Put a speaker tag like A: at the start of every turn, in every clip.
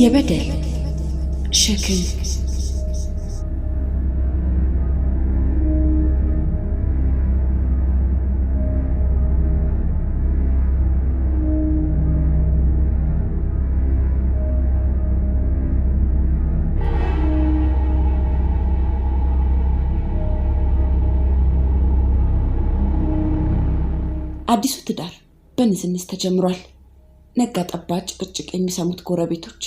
A: የበደል ሸክም አዲሱ ትዳር በንዝንዝ ተጀምሯል። ነጋ ጠባ ጭቅጭቅ የሚሰሙት ጎረቤቶች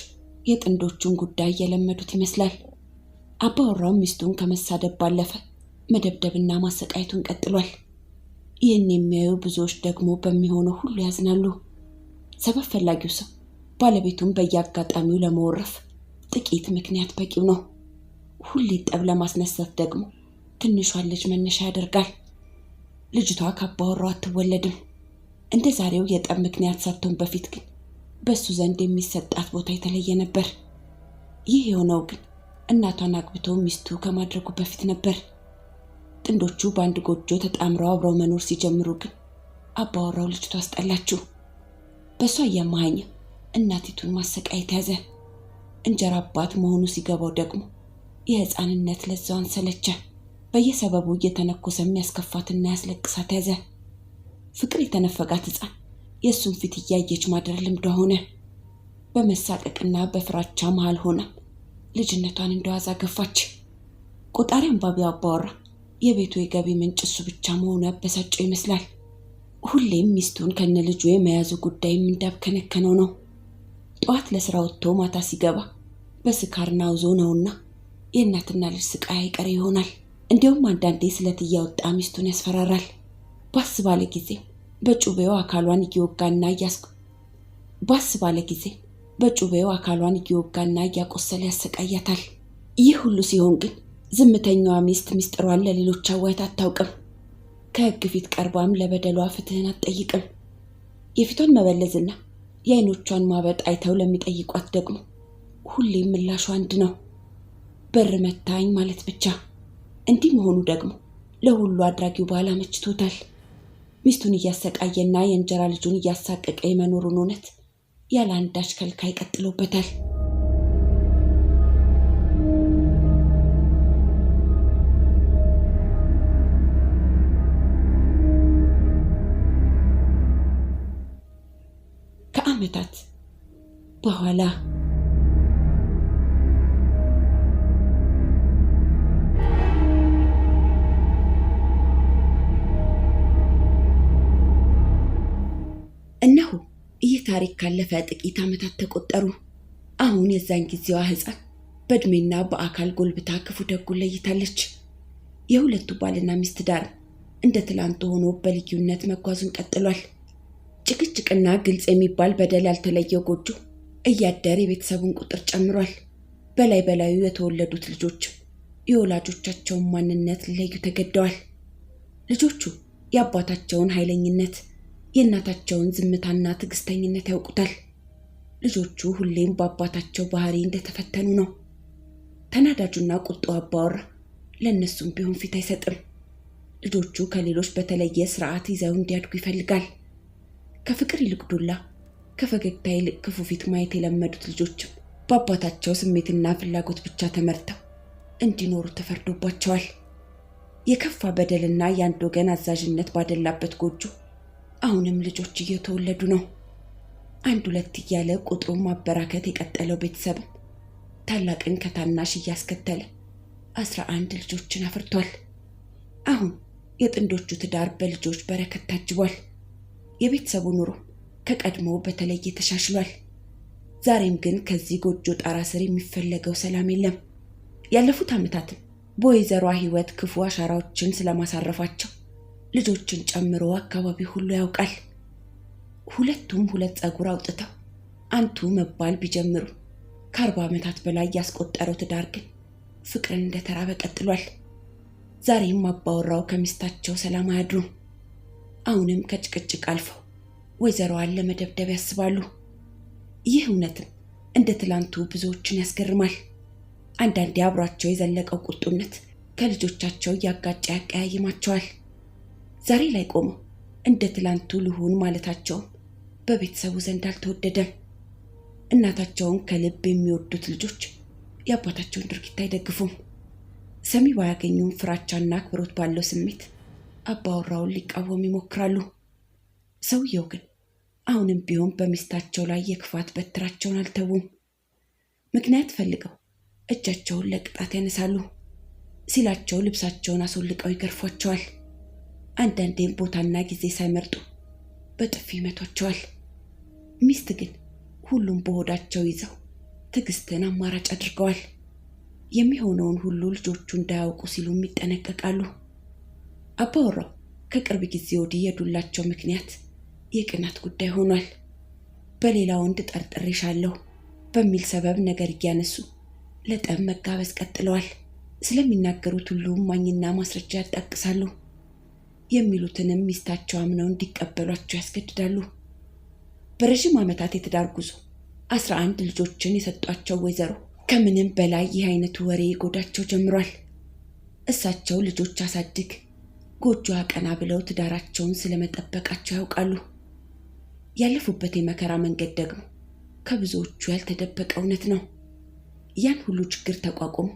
A: የጥንዶቹን ጉዳይ የለመዱት ይመስላል። አባወራው ሚስቱን ከመሳደብ ባለፈ መደብደብና ማሰቃየቱን ቀጥሏል። ይህን የሚያዩ ብዙዎች ደግሞ በሚሆነው ሁሉ ያዝናሉ። ሰበብ ፈላጊው ሰው ባለቤቱን በየአጋጣሚው ለመወረፍ ጥቂት ምክንያት በቂው ነው። ሁሌ ጠብ ለማስነሳት ደግሞ ትንሿን ልጅ መነሻ ያደርጋል። ልጅቷ ከአባወራው አትወለድም። እንደ ዛሬው የጠብ ምክንያት ሳትሆን በፊት ግን በሱ ዘንድ የሚሰጣት ቦታ የተለየ ነበር። ይህ የሆነው ግን እናቷን አግብቶ ሚስቱ ከማድረጉ በፊት ነበር። ጥንዶቹ በአንድ ጎጆ ተጣምረው አብረው መኖር ሲጀምሩ ግን አባወራው ልጅቷ አስጠላችው። በሷ እያመሃኘ እናቲቱን ማሰቃየት ያዘ። እንጀራ አባት መሆኑ ሲገባው ደግሞ የሕፃንነት ለዛዋን ሰለቸ። በየሰበቡ እየተነኮሰ የሚያስከፋትና ያስለቅሳት ያዘ። ፍቅር የተነፈጋት ሕፃን የእሱን ፊት እያየች ማደር ልምዷ ሆነ። በመሳቀቅና በፍራቻ መሃል ሆና ልጅነቷን እንደዋዛ ገፋች። ቆጣሪ አንባቢው አባወራ የቤቱ የገቢ ምንጭ እሱ ብቻ መሆኑ ያበሳጨው ይመስላል። ሁሌም ሚስቱን ከነ ልጁ የመያዙ ጉዳይም እንዳብከነከነው ነው። ጠዋት ለስራ ወጥቶ ማታ ሲገባ በስካር ናውዞ ነውና የእናትና ልጅ ስቃይ አይቀሬ ይሆናል። እንዲያውም አንዳንዴ ስለት እያወጣ ሚስቱን ያስፈራራል። ባስ ባለ ጊዜ በጩቤው አካሏን እየወጋና እያቆሰለ ያሰቃያታል። ይህ ሁሉ ሲሆን ግን ዝምተኛዋ ሚስት ሚስጥሯን ለሌሎች አዋይታ አታውቅም። ከሕግ ፊት ቀርባም ለበደሏ ፍትህን አትጠይቅም። የፊቷን መበለዝና የዓይኖቿን ማበጥ አይተው ለሚጠይቋት ደግሞ ሁሌም ምላሿ አንድ ነው፣ በር መታኝ ማለት ብቻ። እንዲህ መሆኑ ደግሞ ለሁሉ አድራጊው ባል አመችቶታል። ሚስቱን እያሰቃየና የእንጀራ ልጁን እያሳቀቀ የመኖሩን እውነት ያለ አንዳች ከልካይ ቀጥሎበታል። ከዓመታት በኋላ እነሆ ይህ ታሪክ ካለፈ ጥቂት ዓመታት ተቆጠሩ። አሁን የዛን ጊዜዋ ሕፃን በእድሜና በአካል ጎልብታ ክፉ ደጉን ለይታለች። የሁለቱ ባልና ሚስት ዳር እንደ ትላንቱ ሆኖ በልዩነት መጓዙን ቀጥሏል። ጭቅጭቅና ግልጽ የሚባል በደል ያልተለየው ጎጆ እያደር የቤተሰቡን ቁጥር ጨምሯል። በላይ በላዩ የተወለዱት ልጆችም የወላጆቻቸውን ማንነት ሊለዩ ተገደዋል። ልጆቹ የአባታቸውን ኃይለኝነት የእናታቸውን ዝምታና ትዕግስተኝነት ያውቁታል። ልጆቹ ሁሌም በአባታቸው ባህሪ እንደተፈተኑ ነው። ተናዳጁና ቁጣው አባወራ ለእነሱም ቢሆን ፊት አይሰጥም። ልጆቹ ከሌሎች በተለየ ስርዓት ይዘው እንዲያድጉ ይፈልጋል። ከፍቅር ይልቅ ዱላ፣ ከፈገግታ ይልቅ ክፉ ፊት ማየት የለመዱት ልጆችም በአባታቸው ስሜትና ፍላጎት ብቻ ተመርተው እንዲኖሩ ተፈርዶባቸዋል። የከፋ በደልና የአንድ ወገን አዛዥነት ባደላበት ጎጆ አሁንም ልጆች እየተወለዱ ነው። አንድ ሁለት እያለ ቁጥሩን ማበራከት የቀጠለው ቤተሰብ ታላቅን ከታናሽ እያስከተለ 11 ልጆችን አፍርቷል። አሁን የጥንዶቹ ትዳር በልጆች በረከት ታጅቧል። የቤተሰቡ ኑሮ ከቀድሞ በተለየ ተሻሽሏል። ዛሬም ግን ከዚህ ጎጆ ጣራ ስር የሚፈለገው ሰላም የለም። ያለፉት ዓመታትም በወይዘሯ ሕይወት ክፉ አሻራዎችን ስለማሳረፋቸው ልጆችን ጨምሮ አካባቢ ሁሉ ያውቃል። ሁለቱም ሁለት ጸጉር አውጥተው አንቱ መባል ቢጀምሩ ከ40 ዓመታት በላይ ያስቆጠረው ትዳር ግን ፍቅርን እንደተራበ ቀጥሏል። ዛሬም አባወራው ከሚስታቸው ሰላም አያድሩም። አሁንም ከጭቅጭቅ አልፈው ወይዘሯን ለመደብደብ ያስባሉ። ይህ እውነትም እንደ ትላንቱ ብዙዎችን ያስገርማል። አንዳንዴ አብሯቸው የዘለቀው ቁጡነት ከልጆቻቸው እያጋጨ ያቀያይማቸዋል። ዛሬ ላይ ቆመው እንደ ትላንቱ ልሁን ማለታቸው በቤተሰቡ ዘንድ አልተወደደም። እናታቸውን ከልብ የሚወዱት ልጆች የአባታቸውን ድርጊት አይደግፉም። ሰሚ ባያገኙም ፍራቻና አክብሮት ባለው ስሜት አባወራውን ሊቃወሙ ይሞክራሉ። ሰውየው ግን አሁንም ቢሆን በሚስታቸው ላይ የክፋት በትራቸውን አልተዉም። ምክንያት ፈልገው እጃቸውን ለቅጣት ያነሳሉ። ሲላቸው ልብሳቸውን አስወልቀው ይገርፏቸዋል። አንዳንዴም ቦታና ጊዜ ሳይመርጡ በጥፊ ይመቷቸዋል። ሚስት ግን ሁሉም በሆዳቸው ይዘው ትዕግስትን አማራጭ አድርገዋል። የሚሆነውን ሁሉ ልጆቹ እንዳያውቁ ሲሉም ይጠነቀቃሉ። አባወራው ከቅርብ ጊዜ ወዲህ የዱላቸው ምክንያት የቅናት ጉዳይ ሆኗል። በሌላ ወንድ ጠርጥሬሻለሁ በሚል ሰበብ ነገር እያነሱ ለጠብ መጋበዝ ቀጥለዋል። ስለሚናገሩት ሁሉ ማኝና ማስረጃ ያጣቅሳሉ። የሚሉትንም ሚስታቸው አምነው እንዲቀበሏቸው ያስገድዳሉ። በረዥም ዓመታት የትዳር ጉዞ 11 ልጆችን የሰጧቸው ወይዘሮ ከምንም በላይ ይህ አይነቱ ወሬ ጎዳቸው ጀምሯል። እሳቸው ልጆች አሳድግ ጎጆ አቀና ብለው ትዳራቸውን ስለመጠበቃቸው ያውቃሉ። ያለፉበት የመከራ መንገድ ደግሞ ከብዙዎቹ ያልተደበቀ እውነት ነው። ያን ሁሉ ችግር ተቋቁሞ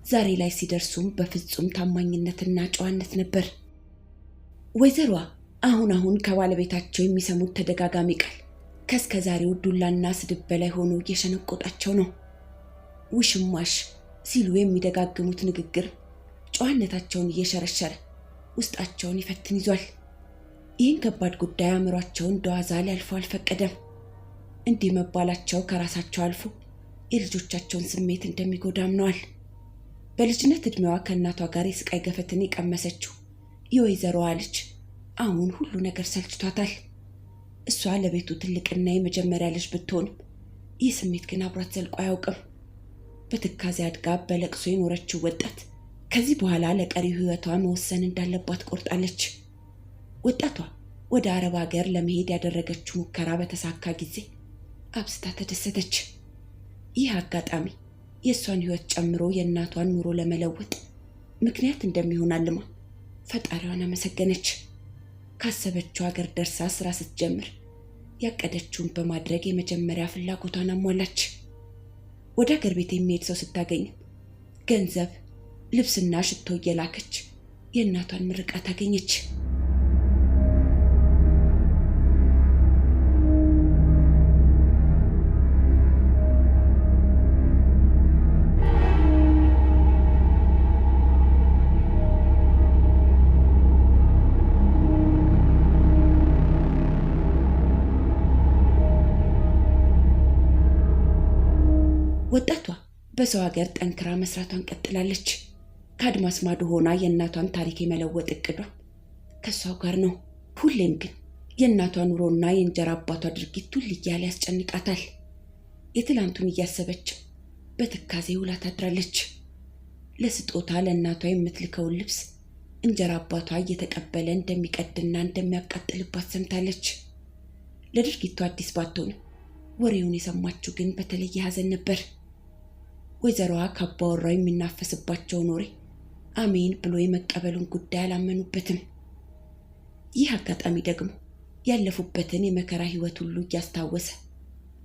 A: ዛሬ ላይ ሲደርሱም በፍጹም ታማኝነትና ጨዋነት ነበር። ወይዘሮዋ አሁን ከባለቤታቸው የሚሰሙት ተደጋጋሚ ቃል ከእስከ ዛሬው ዱላና ስድብ በላይ ሆኖ እየሸነቆጣቸው ነው። ውሽማሽ ሲሉ የሚደጋግሙት ንግግር ጨዋነታቸውን እየሸረሸረ ውስጣቸውን ይፈትን ይዟል። ይህን ከባድ ጉዳይ አእምሯቸውን እንደዋዛ ሊያልፈው አልፈቀደም። እንዲህ መባላቸው ከራሳቸው አልፎ የልጆቻቸውን ስሜት እንደሚጎዳ አምነዋል። በልጅነት ዕድሜዋ ከእናቷ ጋር የስቃይ ገፈትን የቀመሰችው የወይዘሮዋ ልጅ አሁን ሁሉ ነገር ሰልችቷታል። እሷ ለቤቱ ትልቅና የመጀመሪያ ልጅ ብትሆንም ይህ ስሜት ግን አብሯት ዘልቆ አያውቅም። በትካዜ አድጋ በለቅሶ የኖረችው ወጣት ከዚህ በኋላ ለቀሪው ሕይወቷ መወሰን እንዳለባት ቆርጣለች። ወጣቷ ወደ አረብ ሀገር ለመሄድ ያደረገችው ሙከራ በተሳካ ጊዜ አብስታ ተደሰተች። ይህ አጋጣሚ የእሷን ሕይወት ጨምሮ የእናቷን ኑሮ ለመለወጥ ምክንያት እንደሚሆን አልማ ፈጣሪዋን አመሰገነች። ካሰበችው ሀገር ደርሳ ስራ ስትጀምር ያቀደችውን በማድረግ የመጀመሪያ ፍላጎቷን አሟላች። ወደ ሀገር ቤት የሚሄድ ሰው ስታገኝ ገንዘብ፣ ልብስና ሽቶ እየላከች የእናቷን ምርቃት አገኘች። ወጣቷ በሰው ሀገር ጠንክራ መስራቷን ቀጥላለች። ከአድማስ ማዶ ሆና የእናቷን ታሪክ የመለወጥ እቅዷ ከሷው ጋር ነው። ሁሌም ግን የእናቷ ኑሮና የእንጀራ አባቷ ድርጊት ሁሉ እያለ ያስጨንቃታል። የትላንቱን እያሰበች በትካዜ ውላ ታድራለች። ለስጦታ ለእናቷ የምትልከውን ልብስ እንጀራ አባቷ እየተቀበለ እንደሚቀድና እንደሚያቃጥልባት ሰምታለች። ለድርጊቱ አዲስ ባትሆንም ወሬውን የሰማችው ግን በተለየ ሐዘን ነበር። ወይዘሮዋ ከአባወራው የሚናፈስባቸውን ወሬ አሜን ብሎ የመቀበሉን ጉዳይ አላመኑበትም። ይህ አጋጣሚ ደግሞ ያለፉበትን የመከራ ሕይወት ሁሉ እያስታወሰ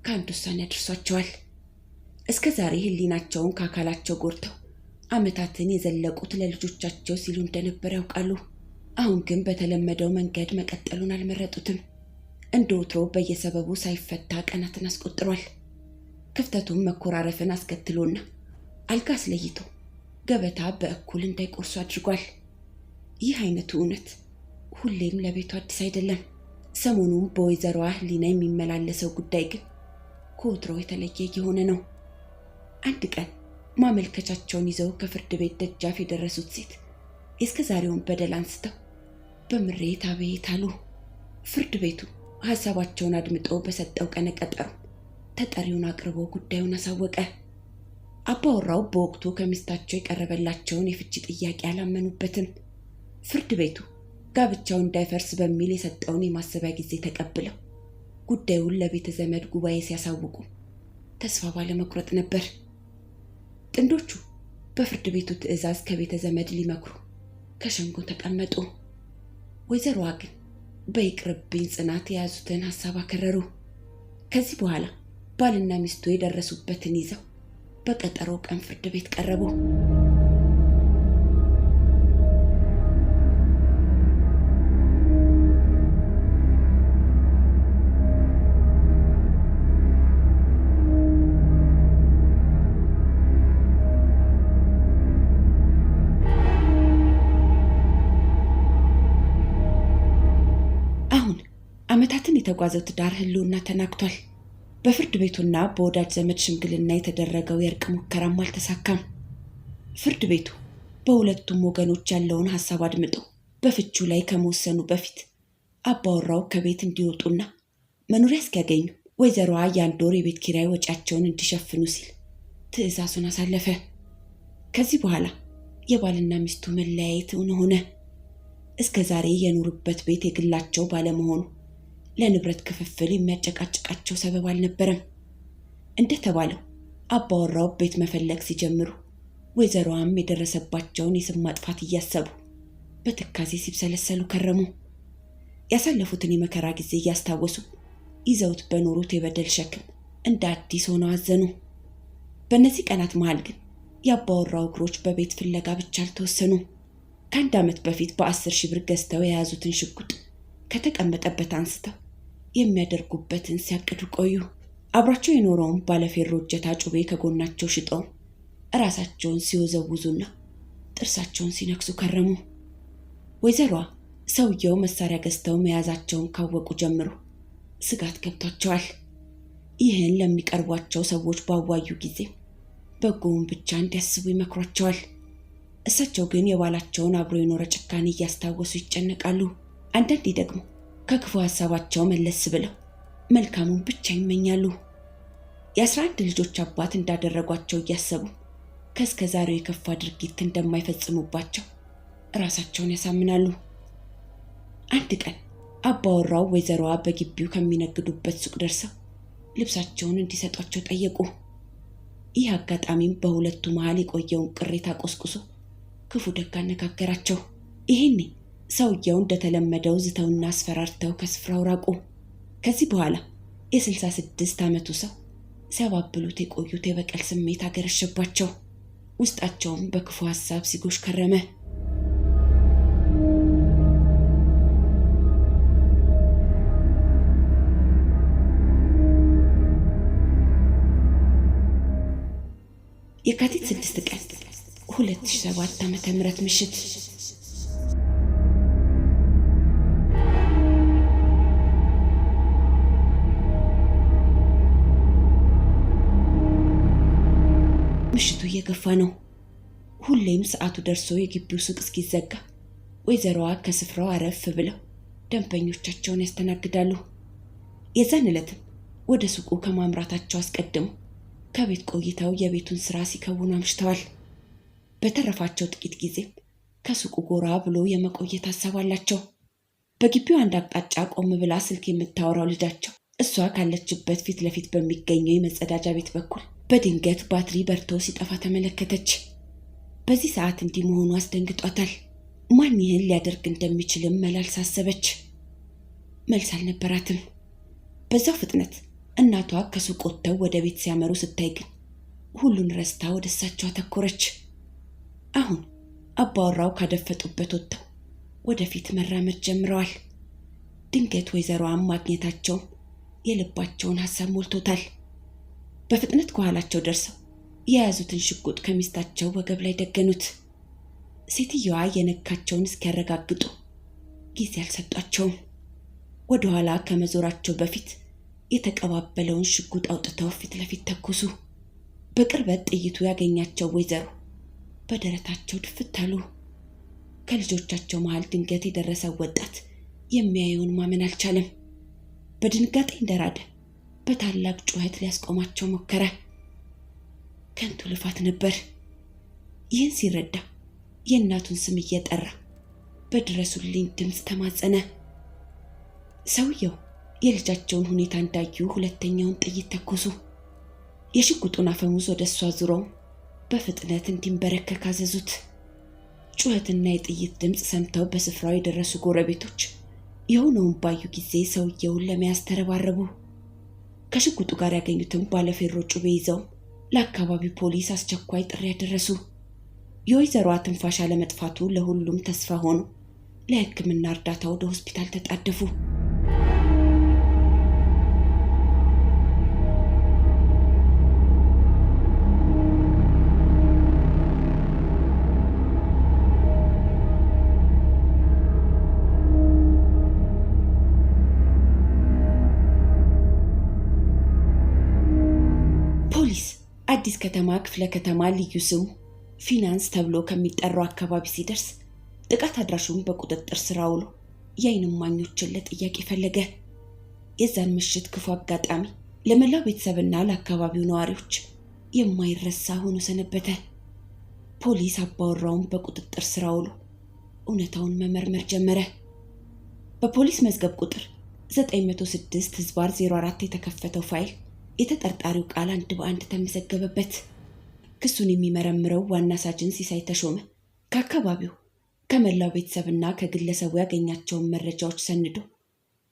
A: ከአንድ ውሳኔ ያደርሷቸዋል። እስከ ዛሬ ሕሊናቸውን ከአካላቸው ጎርተው ዓመታትን የዘለቁት ለልጆቻቸው ሲሉ እንደነበር ያውቃሉ። አሁን ግን በተለመደው መንገድ መቀጠሉን አልመረጡትም። እንደ ወትሮ በየሰበቡ ሳይፈታ ቀናትን አስቆጥሯል። ክፍተቱም መኮራረፍን አስከትሎና አልጋ አስለይቶ ገበታ በእኩል እንዳይቆርሱ አድርጓል። ይህ አይነቱ እውነት ሁሌም ለቤቱ አዲስ አይደለም። ሰሞኑን በወይዘሮዋ ሕሊና የሚመላለሰው ጉዳይ ግን ከወትሮ የተለየ የሆነ ነው። አንድ ቀን ማመልከቻቸውን ይዘው ከፍርድ ቤት ደጃፍ የደረሱት ሴት የእስከ ዛሬውን በደል አንስተው በምሬት አቤት አሉ። ፍርድ ቤቱ ሐሳባቸውን አድምጦ በሰጠው ቀነ ቀጠሮ ተጠሪውን አቅርቦ ጉዳዩን አሳወቀ። አባወራው በወቅቱ ከሚስታቸው የቀረበላቸውን የፍቺ ጥያቄ አላመኑበትም። ፍርድ ቤቱ ጋብቻው እንዳይፈርስ በሚል የሰጠውን የማሰቢያ ጊዜ ተቀብለው ጉዳዩን ለቤተ ዘመድ ጉባኤ ሲያሳውቁ ተስፋ ባለመቁረጥ ነበር። ጥንዶቹ በፍርድ ቤቱ ትዕዛዝ ከቤተ ዘመድ ሊመክሩ ከሸንጎ ተቀመጡ። ወይዘሮዋ ግን በይቅርብኝ ጽናት የያዙትን ሐሳብ አከረሩ። ከዚህ በኋላ ባልና ሚስቱ የደረሱበትን ይዘው በቀጠሮ ቀን ፍርድ ቤት ቀረቡ። አሁን ዓመታትን የተጓዘው ትዳር ህልውና ተናግቷል። በፍርድ ቤቱና በወዳጅ ዘመድ ሽምግልና የተደረገው የእርቅ ሙከራም አልተሳካም። ፍርድ ቤቱ በሁለቱም ወገኖች ያለውን ሐሳብ አድምጦ በፍቹ ላይ ከመወሰኑ በፊት አባወራው ከቤት እንዲወጡና መኖሪያ እስኪያገኙ ወይዘሮዋ የአንድ ወር የቤት ኪራይ ወጪያቸውን እንዲሸፍኑ ሲል ትዕዛዙን አሳለፈ። ከዚህ በኋላ የባልና ሚስቱ መለያየት እውን ሆነ። እስከ ዛሬ የኖሩበት ቤት የግላቸው ባለመሆኑ ለንብረት ክፍፍል የሚያጨቃጭቃቸው ሰበብ አልነበረም። እንደተባለው አባወራው ቤት መፈለግ ሲጀምሩ ወይዘሮዋም የደረሰባቸውን የስም ማጥፋት እያሰቡ በትካዜ ሲብሰለሰሉ ከረሙ። ያሳለፉትን የመከራ ጊዜ እያስታወሱ ይዘውት በኖሩት የበደል ሸክም እንደ አዲስ ሆነው አዘኑ። በእነዚህ ቀናት መሃል ግን የአባወራው እግሮች በቤት ፍለጋ ብቻ አልተወሰኑ። ከአንድ ዓመት በፊት በ10,000 ብር ገዝተው የያዙትን ሽጉጥ ከተቀመጠበት አንስተው የሚያደርጉበትን ሲያቅዱ ቆዩ። አብሯቸው የኖረውን ባለፌሮ እጀታ ጩቤ ከጎናቸው ሽጠው ራሳቸውን ሲወዘውዙና ጥርሳቸውን ሲነክሱ ከረሙ። ወይዘሮዋ ሰውየው መሳሪያ ገዝተው መያዛቸውን ካወቁ ጀምሮ ስጋት ገብቷቸዋል። ይህን ለሚቀርቧቸው ሰዎች ባዋዩ ጊዜ በጎውን ብቻ እንዲያስቡ ይመክሯቸዋል። እሳቸው ግን የባላቸውን አብሮ የኖረ ጭካኔ እያስታወሱ ይጨነቃሉ። አንዳንዴ ደግሞ ከክፉ ሐሳባቸው መለስ ብለው መልካሙን ብቻ ይመኛሉ። የ11 ልጆች አባት እንዳደረጓቸው እያሰቡ ከእስከ ዛሬው የከፋ ድርጊት እንደማይፈጽሙባቸው ራሳቸውን ያሳምናሉ። አንድ ቀን አባወራው ወይዘሮዋ በግቢው ከሚነግዱበት ሱቅ ደርሰው ልብሳቸውን እንዲሰጧቸው ጠየቁ። ይህ አጋጣሚም በሁለቱ መሃል የቆየውን ቅሬታ ቆስቁሶ ክፉ ደግ አነጋገራቸው። ይሄኔ ሰውየው እንደተለመደው ዝተውና አስፈራርተው ከስፍራው ራቁ። ከዚህ በኋላ የ66 ዓመቱ ሰው ሲያባብሉት የቆዩት የበቀል ስሜት አገረሸባቸው። ውስጣቸውም በክፉ ሐሳብ ሲጎሽ ከረመ። የካቲት 6 ቀን 2007 ዓ.ም ምሽት ምሽቱ እየገፋ ነው። ሁሌም ሰዓቱ ደርሶ የግቢው ሱቅ እስኪዘጋ ወይዘሮዋ ከስፍራው አረፍ ብለው ደንበኞቻቸውን ያስተናግዳሉ። የዛን ዕለትም ወደ ሱቁ ከማምራታቸው አስቀድሞ ከቤት ቆይተው የቤቱን ስራ ሲከውኑ አምሽተዋል። በተረፋቸው ጥቂት ጊዜም ከሱቁ ጎራ ብሎ የመቆየት ሐሳብ አላቸው። በግቢው አንድ አቅጣጫ ቆም ብላ ስልክ የምታወራው ልጃቸው እሷ ካለችበት ፊት ለፊት በሚገኘው የመጸዳጃ ቤት በኩል በድንገት ባትሪ በርቶ ሲጠፋ ተመለከተች። በዚህ ሰዓት እንዲህ መሆኑ አስደንግጧታል። ማን ይህን ሊያደርግ እንደሚችልም መላልስ አሰበች። መልስ አልነበራትም። በዛው ፍጥነት እናቷ ከሱቅ ወጥተው ወደ ቤት ሲያመሩ ስታይ ግን ሁሉን ረስታ ወደ እሳቸው አተኮረች። አሁን አባወራው ካደፈጡበት ወጥተው ወደፊት መራመድ ጀምረዋል። ድንገት ወይዘሮዋን ማግኘታቸው የልባቸውን ሐሳብ ሞልቶታል። በፍጥነት ከኋላቸው ደርሰው የያዙትን ሽጉጥ ከሚስታቸው ወገብ ላይ ደገኑት። ሴትየዋ የነካቸውን እስኪያረጋግጡ ጊዜ አልሰጧቸውም። ወደ ኋላ ከመዞራቸው በፊት የተቀባበለውን ሽጉጥ አውጥተው ፊት ለፊት ተኮሱ። በቅርበት ጥይቱ ያገኛቸው ወይዘሮ በደረታቸው ድፍት አሉ። ከልጆቻቸው መሃል ድንገት የደረሰው ወጣት የሚያየውን ማመን አልቻለም። በድንጋጤ እንደራደ በታላቅ ጩኸት ሊያስቆማቸው ሞከረ። ከንቱ ልፋት ነበር። ይህን ሲረዳ የእናቱን ስም እየጠራ በድረሱልኝ ድምፅ ተማጸነ። ሰውየው የልጃቸውን ሁኔታ እንዳዩ ሁለተኛውን ጥይት ተኮሱ። የሽጉጡን አፈሙዝ ወደ እሷ ዙረው በፍጥነት እንዲንበረከክ አዘዙት። ጩኸትና የጥይት ድምፅ ሰምተው በስፍራው የደረሱ ጎረቤቶች የሆነውን ባዩ ጊዜ ሰውየውን ለመያዝ ተረባረቡ። ከሽጉጡ ጋር ያገኙትን ባለፌሮ ጩቤ ይዘው ለአካባቢው ፖሊስ አስቸኳይ ጥሪ ያደረሱ። የወይዘሮዋ ትንፋሽ አለመጥፋቱ ለሁሉም ተስፋ ሆኖ ለሕክምና እርዳታ ወደ ሆስፒታል ተጣደፉ። ፖሊስ አዲስ ከተማ ክፍለ ከተማ ልዩ ስሙ ፊናንስ ተብሎ ከሚጠራው አካባቢ ሲደርስ ጥቃት አድራሹን በቁጥጥር ስር አውሎ የዓይን እማኞችን ለጥያቄ ፈለገ። የዛን ምሽት ክፉ አጋጣሚ ለመላው ቤተሰብና ለአካባቢው ነዋሪዎች የማይረሳ ሆኖ ሰነበተ። ፖሊስ አባወራውን በቁጥጥር ስር አውሎ እውነታውን መመርመር ጀመረ። በፖሊስ መዝገብ ቁጥር 906/04 የተከፈተው ፋይል የተጠርጣሪው ቃል አንድ በአንድ ተመዘገበበት። ክሱን የሚመረምረው ዋና ሳጅን ሲሳይ ተሾመ ከአካባቢው ከመላው ቤተሰብና ከግለሰቡ ያገኛቸውን መረጃዎች ሰንዶ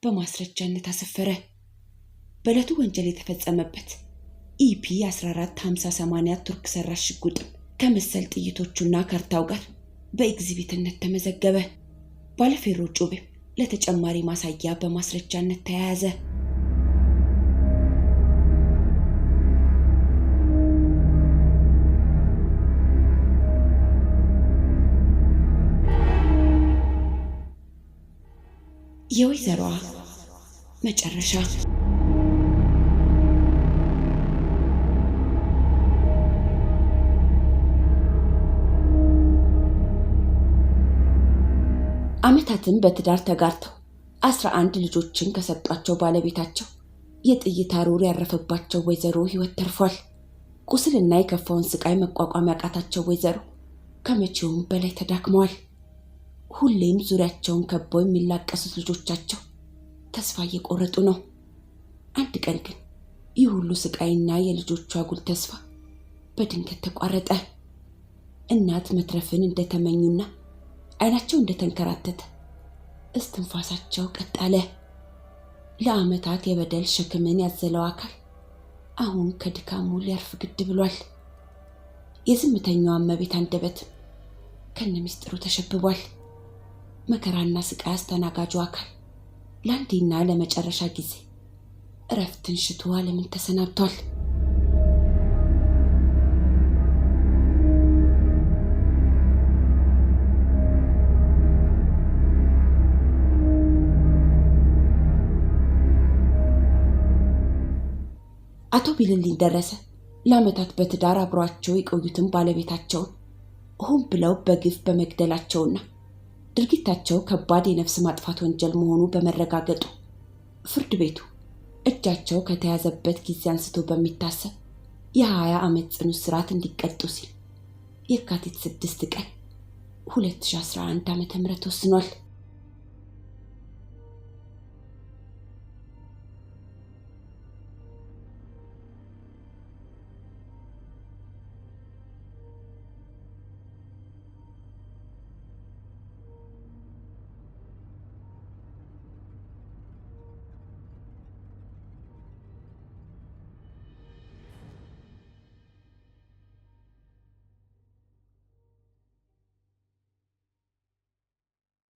A: በማስረጃነት አሰፈረ። በዕለቱ ወንጀል የተፈጸመበት ኢፒ 1450/80 ቱርክ ሰራሽ ሽጉጥም ከመሰል ጥይቶቹና ካርታው ጋር በኤግዚቢትነት ተመዘገበ። ባለፌሮ ጩቤም ለተጨማሪ ማሳያ በማስረጃነት ተያያዘ። የወይዘሮዋ መጨረሻ። ዓመታትን በትዳር ተጋርተው 11 ልጆችን ከሰጧቸው ባለቤታቸው የጥይት አሩር ያረፈባቸው ወይዘሮ ሕይወት ተርፏል። ቁስልና የከፋውን ስቃይ መቋቋም ያቃታቸው ወይዘሮ ከመቼውም በላይ ተዳክመዋል። ሁሌም ዙሪያቸውን ከበው የሚላቀሱት ልጆቻቸው ተስፋ እየቆረጡ ነው። አንድ ቀን ግን ይህ ሁሉ ስቃይና የልጆቿ አጉል ተስፋ በድንገት ተቋረጠ። እናት መትረፍን እንደተመኙና ዓይናቸው እንደተንከራተተ እስትንፋሳቸው ቀጥ አለ። ለዓመታት የበደል ሸክምን ያዘለው አካል አሁን ከድካሙ ሊያርፍ ግድ ብሏል። የዝምተኛዋ እመቤት አንደበት ከነሚስጥሩ ተሸብቧል። መከራና ስቃይ አስተናጋጁ አካል ለአንዴና ለመጨረሻ ጊዜ እረፍትን ሽቶ ዓለምን ተሰናብቷል። አቶ ቢልልኝ ደረሰ ለዓመታት በትዳር አብሯቸው የቆዩትን ባለቤታቸውን ሆን ብለው በግፍ በመግደላቸውና ድርጊታቸው ከባድ የነፍስ ማጥፋት ወንጀል መሆኑ በመረጋገጡ ፍርድ ቤቱ እጃቸው ከተያዘበት ጊዜ አንስቶ በሚታሰብ የ20 ዓመት ጽኑ እስራት እንዲቀጡ ሲል የካቲት 6 ቀን 2011 ዓ.ም ወስኗል።